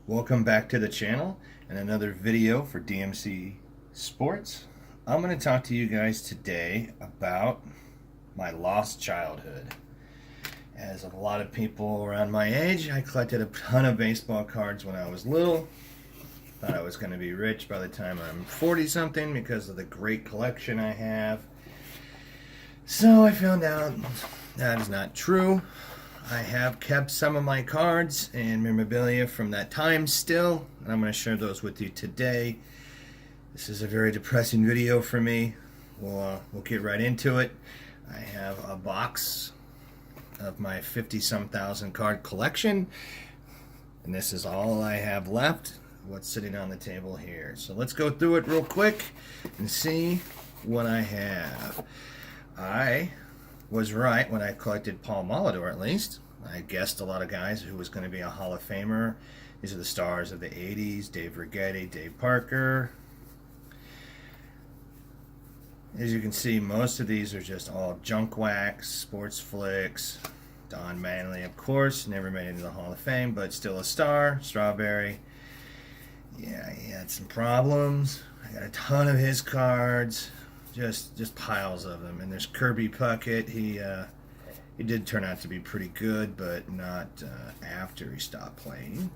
Welcome back to the channel and another video for DMC Sports. I'm going to talk to you guys today about my lost childhood. As a lot of people around my age, I collected a ton of baseball cards when I was little. Thought I was going to be rich by the time I'm 40 something because of the great collection I have. So I found out that is not true. I have kept some of my cards and memorabilia from that time still, and I'm going to share those with you today. This is a very depressing video for me. We'll get right into it. I have a box of my 50-some thousand card collection, and this is all I have left, what's sitting on the table here. So let's go through it real quick and see what I have. I was right when I collected Paul Molitor, at least. I guessed a lot of guys who was going to be a Hall of Famer. These are the stars of the 80s, Dave Righetti, Dave Parker. As you can see, most of these are just all junk wax, sports flicks. Don Manley, of course, never made it into the Hall of Fame, but still a star. Strawberry. Yeah, he had some problems. I got a ton of his cards. Just piles of them. And there's Kirby Puckett. He did turn out to be pretty good, but not after he stopped playing.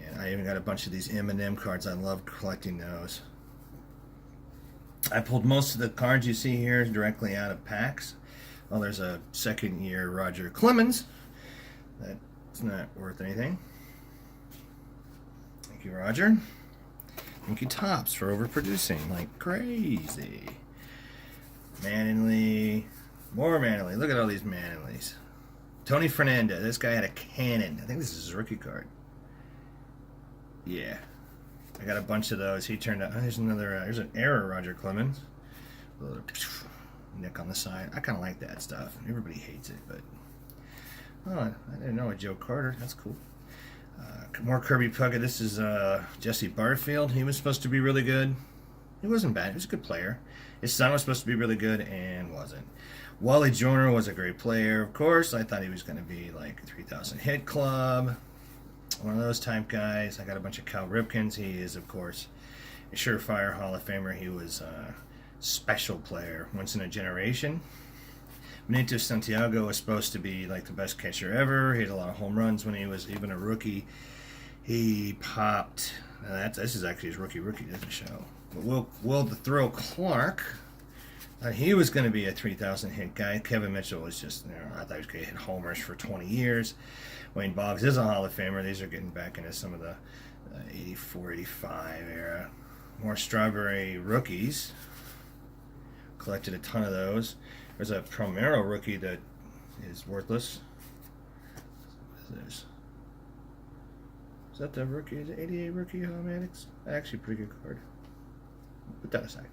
And I even got a bunch of these M&M cards. I love collecting those. I pulled most of the cards you see here directly out of packs. Well, there's a second-year Roger Clemens. That's not worth anything. Thank you, Roger. Thank you, Topps, for overproducing like crazy. Manley, more Manley. Look at all these Manleys. Tony Fernandez. This guy had a cannon. I think this is his rookie card. Yeah, I got a bunch of those. He turned out. Oh, there's another. There's an error, Roger Clemens. A little nick on the side. I kind of like that stuff. Everybody hates it, but oh, I didn't know a Joe Carter. That's cool. More Kirby Puckett. This is Jesse Barfield. He was supposed to be really good. He wasn't bad. He was a good player. His son was supposed to be really good and wasn't. Wally Joyner was a great player, of course. I thought he was going to be like a 3,000 hit club. One of those type guys. I got a bunch of Cal Ripkins. He is, of course, a surefire Hall of Famer. He was a special player, once in a generation. Benito Santiago was supposed to be like the best catcher ever. He had a lot of home runs when he was even a rookie. He popped. This is actually his rookie doesn't show. But Will the Thrill Clark. He was going to be a 3,000 hit guy. Kevin Mitchell was just, I thought he was going to hit homers for 20 years. Wayne Boggs is a Hall of Famer. These are getting back into some of the 84, 85 era. More Strawberry rookies. Collected a ton of those. There's a Promero rookie that is worthless. What is this? Is that the rookie? Is it 88 rookie automatics? Actually, a pretty good card. Put that aside.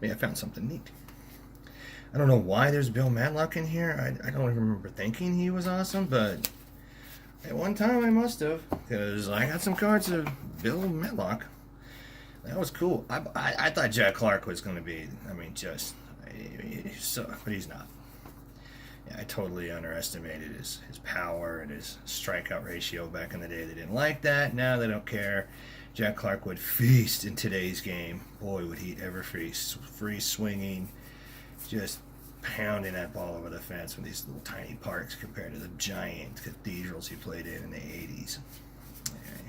I found something neat. I don't know why there's Bill Matlock in here. I don't even remember thinking he was awesome, but at one time I must have, because I got some cards of Bill Matlock. That was cool. I thought Jack Clark was going to be, but he's not. Yeah, I totally underestimated his power and his strikeout ratio back in the day. They didn't like that. Now they don't care. Jack Clark would feast in today's game. Boy, would he ever feast. Free swinging, just pounding that ball over the fence with these little tiny parks compared to the giant cathedrals he played in the 80s. Okay.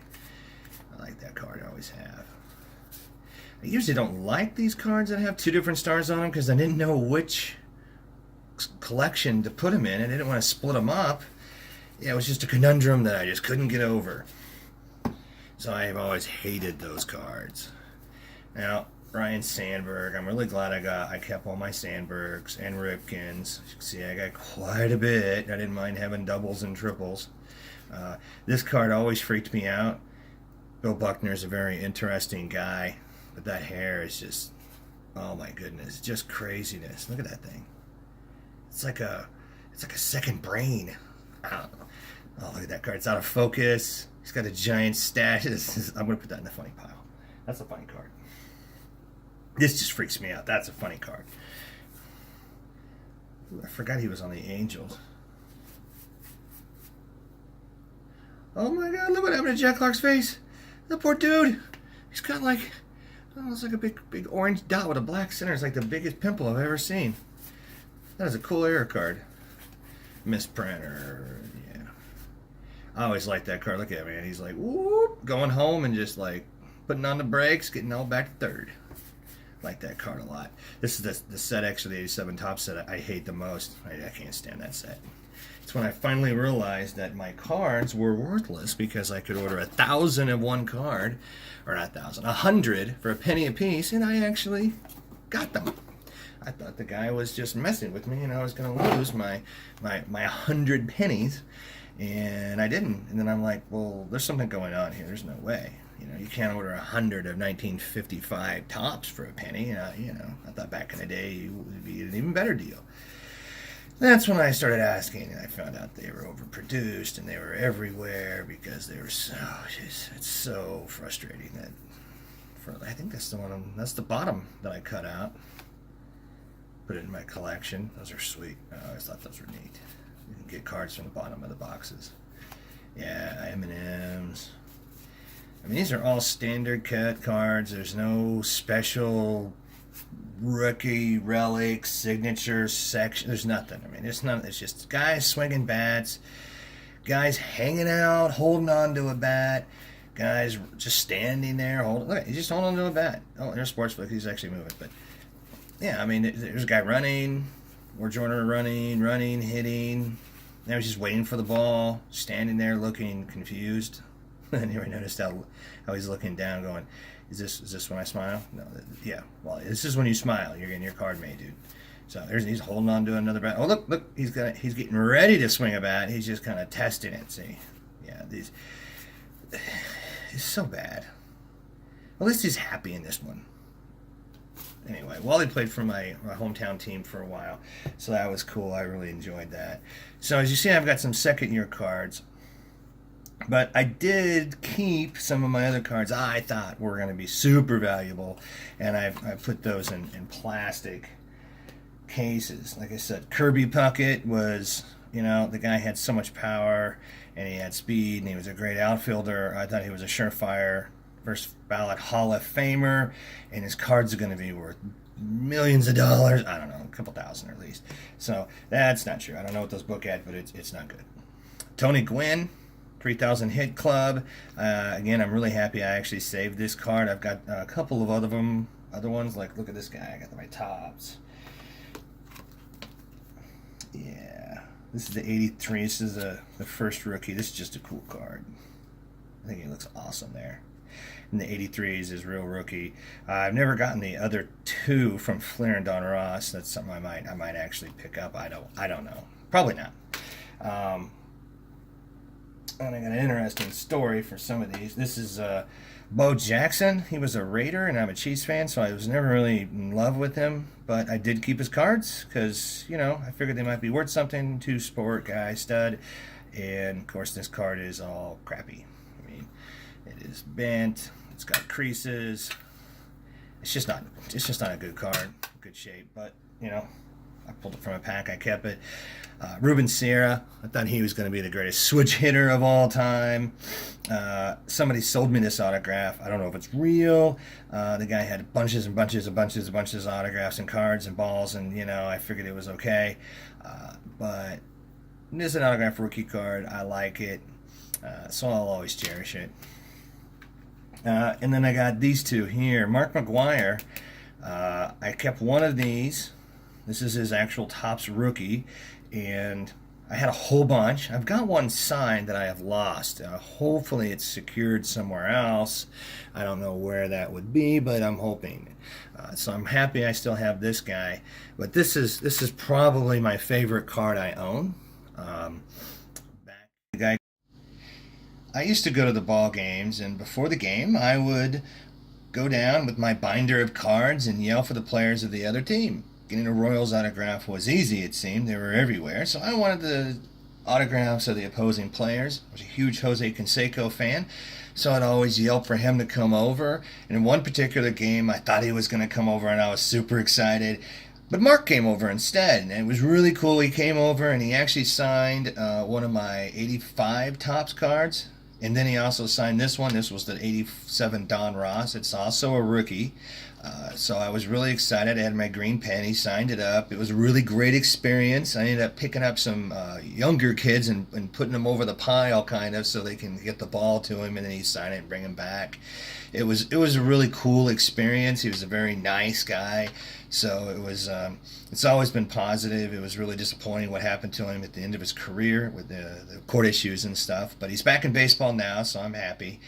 I like that card. I always have. I usually don't like these cards that have two different stars on them because I didn't know which collection to put them in. I didn't want to split them up. Yeah, it was just a conundrum that I just couldn't get over. So I've always hated those cards. Now, Ryan Sandberg, I'm really glad I kept all my Sandbergs and Ripkins. As you can see, I got quite a bit. I didn't mind having doubles and triples. This card always freaked me out. Bill Buckner's a very interesting guy, but that hair is just, oh my goodness, just craziness. Look at that thing. It's like a second brain. I don't know. Oh, look at that card. It's out of focus. He's got a giant stash. I'm going to put that in the funny pile. That's a funny card. This just freaks me out. That's a funny card. Ooh, I forgot he was on the Angels. Oh my God, look what happened to Jack Clark's face. The poor dude. He's got like, oh, it's like a big orange dot with a black center. It's like the biggest pimple I've ever seen. That is a cool error card. Misprinter, yeah. I always like that card. Look at it, man. He's like, whoop, going home and just like putting on the brakes, getting all back to third. Like that card a lot. This is the set, actually, the 87 top set I hate the most. I can't stand that set. It's when I finally realized that my cards were worthless because I could order 1,000 of one card, or not 1,000, 100 for a penny a piece, and I actually got them. I thought the guy was just messing with me, and I was going to lose my 100 pennies, and I didn't. And then I'm like, well, there's something going on here. There's no way. You know, you can't order 100 of 1955 tops for a penny. You know, I thought back in the day it would be an even better deal. That's when I started asking, and I found out they were overproduced and they were everywhere because they were so just, it's so frustrating that I think that's that's the bottom that I cut out. Put it in my collection. Those are sweet. I always thought those were neat. You can get cards from the bottom of the boxes. Yeah, M&M's. I mean, these are all standard cut cards. There's no special rookie relic signature section. There's nothing. I mean, it's just guys swinging bats, guys hanging out, holding on to a bat, guys just standing there holding. Look, he's just holding on to a bat. Oh, there's Sportsbook. He's actually moving, but yeah, I mean, there's a guy running, or Jordan running, hitting. Now he's just waiting for the ball, standing there looking confused. And you ever noticed how he's looking down, going, "Is this when I smile?" No, yeah. Well, this is when you smile. You're getting your card made, dude. So he's holding on to another bat. Oh, look, he's getting ready to swing a bat. He's just kind of testing it. See, yeah, it's so bad. At least he's happy in this one. Anyway, Wally played for my hometown team for a while, so that was cool. I really enjoyed that. So as you see, I've got some second-year cards. But I did keep some of my other cards I thought were going to be super valuable, and I put those in plastic cases. Like I said, Kirby Puckett was, you know, the guy had so much power, and he had speed, and he was a great outfielder. I thought he was a surefire first ballot Hall of Famer, and his cards are going to be worth millions of dollars. I don't know, a couple thousand at least. So that's not true. I don't know what those book at, but it's not good. Tony Gwynn, 3,000 hit club. Again, I'm really happy I actually saved this card. I've got a couple of other ones. Like, look at this guy. I got my tops. Yeah, this is the 83. This is the first rookie. This is just a cool card. I think he looks awesome there. And the 83s is real rookie. I've never gotten the other two from Flair and Don Ross. That's something I might actually pick up. I don't know. Probably not. And I got an interesting story for some of these. This is Bo Jackson. He was a Raider, and I'm a Chiefs fan, so I was never really in love with him. But I did keep his cards because, you know, I figured they might be worth something. Two-sport guy, stud. And, of course, this card is all crappy. I mean, it is bent. It's got creases. It's just not a good card. Good shape. But, you know, I pulled it from a pack. I kept it. Ruben Sierra, I thought he was going to be the greatest switch hitter of all time. Somebody sold me this autograph. I don't know if it's real. The guy had bunches and bunches and bunches and bunches of autographs and cards and balls, and, you know, I figured it was okay. But this is an autograph rookie card. I like it, so I'll always cherish it. And then I got these two here. Mark McGwire. I kept one of these. This is his actual Topps rookie, and I had a whole bunch. I've got one signed that I have lost. Hopefully it's secured somewhere else. I don't know where that would be, but I'm hoping. So I'm happy I still have this guy. But this is probably my favorite card I own. I used to go to the ball games, and before the game, I would go down with my binder of cards and yell for the players of the other team. Getting a Royals autograph was easy, it seemed. They were everywhere. So I wanted the autographs of the opposing players. I was a huge Jose Canseco fan, so I'd always yell for him to come over. And in one particular game, I thought he was going to come over, and I was super excited. But Mark came over instead, and it was really cool. He came over, and he actually signed one of my 85 Topps cards. And then he also signed this one. This was the 87 Don Ross. It's also a rookie. So I was really excited. I had my green pen. He signed it up. It was a really great experience. I ended up picking up some younger kids and putting them over the pile, kind of, so they can get the ball to him, and then he sign it and bring him back. It was a really cool experience. He was a very nice guy. So it was. It's always been positive. It was really disappointing what happened to him at the end of his career with the court issues and stuff. But he's back in baseball now, so I'm happy.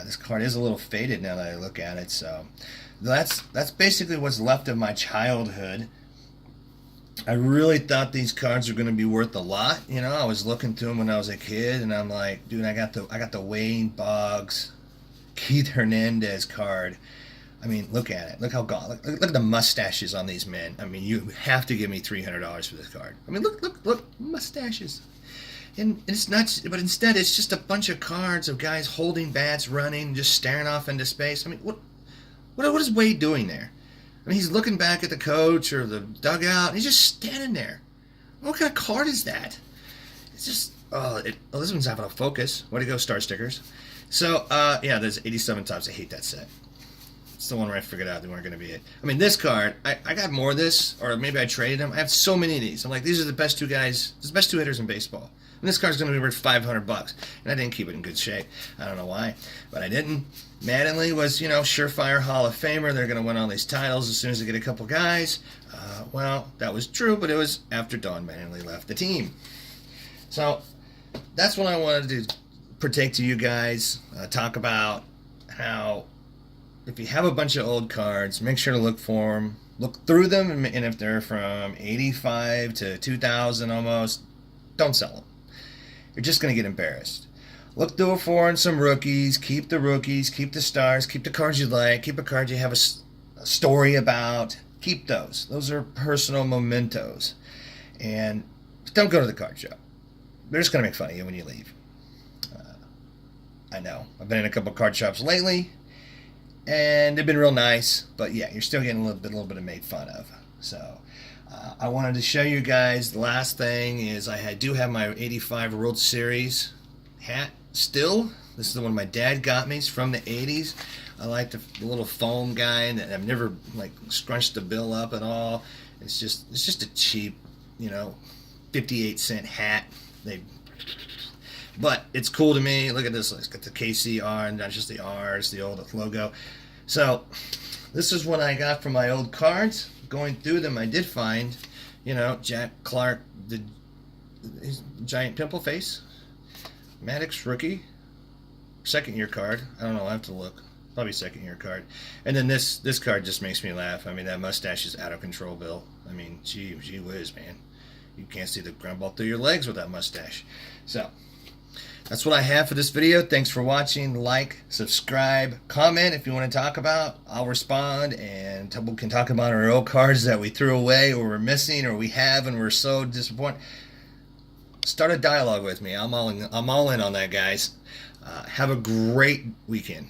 This card is a little faded now that I look at it. So that's basically what's left of my childhood. I really thought these cards were going to be worth a lot. You know, I was looking through them when I was a kid, and I'm like, dude, I got the Wayne Boggs, Keith Hernandez card. I mean, look at it. Look how gone. Look at the mustaches on these men. I mean, you have to give me $300 for this card. I mean, look, mustaches. And it's not, but instead it's just a bunch of cards of guys holding bats, running, just staring off into space. I mean, what is Wade doing there? I mean, he's looking back at the coach or the dugout. And he's just standing there. What kind of card is that? It's just, this one's having a focus. Way to go, Star Stickers. So, yeah, there's 87 Topps. I hate that set. It's the one where I figured out they weren't going to be it. I mean, this card, I got more of this, or maybe I traded them. I have so many of these. I'm like, these are the best two guys, the best two hitters in baseball. And this card's going to be worth $500. And I didn't keep it in good shape. I don't know why, but I didn't. Mattingly was, surefire Hall of Famer. They're going to win all these titles as soon as they get a couple guys. Well, that was true, but it was after Don Mattingly left the team. So that's what I wanted to partake to you guys, talk about how if you have a bunch of old cards, make sure to look for them, look through them, and if they're from 85 to 2000 almost, don't sell them. You're just going to get embarrassed. Look through for some rookies, keep the stars, keep the cards you like, keep a card you have a story about, keep those. Those are personal mementos. And don't go to the card shop. They're just going to make fun of you when you leave. I know. I've been in a couple card shops lately, and they've been real nice, but yeah, you're still getting a little bit of made fun of. So I wanted to show you guys. The last thing is I do have my 85 World Series hat still. This is the one my dad got me. It's from the 80s. I like the little foam guy, and I've never scrunched the bill up at all. It's just a cheap, 58-cent hat. But it's cool to me. Look at this. It's got the KCR, and not just the R's, the old logo. So this is what I got from my old cards. Going through them, I did find, Jack Clark, his giant pimple face. Maddox rookie. Second year card. I don't know. I'll have to look. Probably second year card. And then this card just makes me laugh. I mean, that mustache is out of control, Bill. I mean, gee whiz, man. You can't see the ground ball through your legs with that mustache. So that's what I have for this video. Thanks for watching. Like, subscribe, comment if you want to talk about. I'll respond, and we can talk about our old cards that we threw away or we're missing or we have and we're so disappointed. Start a dialogue with me. I'm all in on that, guys. Have a great weekend.